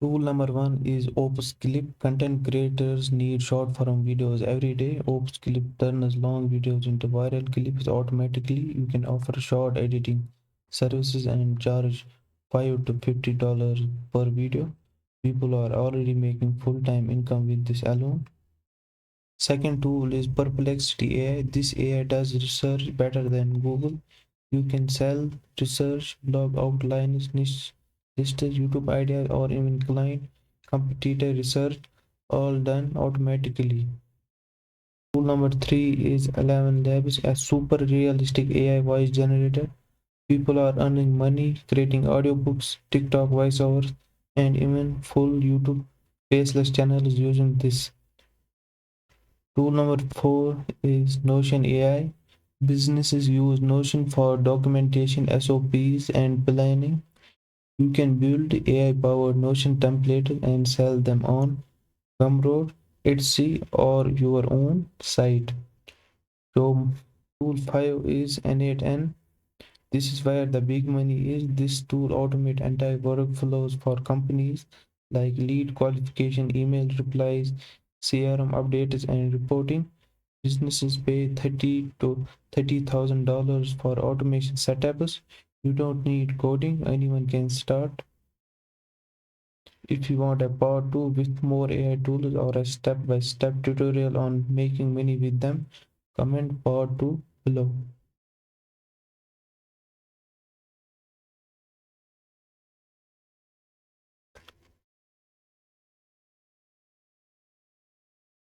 Tool number one is OpusClip. Content creators need short form videos every day. OpusClip turns long videos into viral clips automatically. You can offer short editing services and charge $5 to $50 per video. People are already making full-time income with this alone. Second tool is Perplexity AI. This AI does research better than Google. You can sell research, blog outlines, niche lists, YouTube ideas, or even client competitor research, all done automatically. Tool number three is ElevenLabs, a super realistic AI voice generator. People are earning money creating audiobooks, TikTok voiceovers, and even full YouTube faceless channels using this. Tool number four is Notion AI. Businesses use Notion for documentation, SOPs, and planning. You can build AI-powered Notion templates and sell them on Gumroad, Etsy, or your own site. So, tool 5 is N8N. This is where the big money is. This tool automates entire workflows for companies like lead qualification, email replies, CRM updates, and reporting. Businesses pay $30,000 for automation setups. You don't need coding, anyone can start. If you want a part 2 with more AI tools or a step-by-step tutorial on making money with them, comment part 2 below.